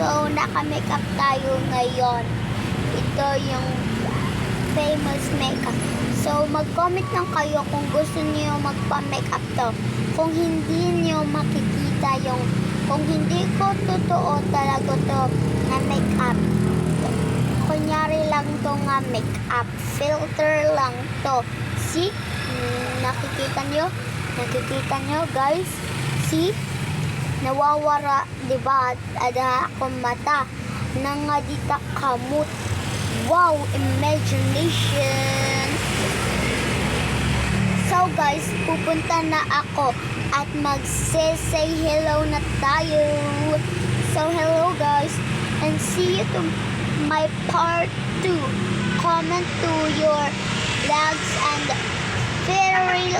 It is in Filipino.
So, naka-makeup tayo ngayon. Ito yung famous makeup. So, mag-comment lang kayo kung gusto niyo magpa-makeup to. Kung hindi niyo makikita yung, kung hindi ko totoo talaga to na makeup. Kunyari lang to nga makeup. Filter lang to. See? Nakikita nyo? Nakikita nyo, guys? See? Nawawara, diba? Ada akong mata. Nangadita kamot. Wow, imagination. So guys, pupunta na ako at mag-say hello na tayo. So hello guys, and see you to my part 2. Comment to your vlogs and very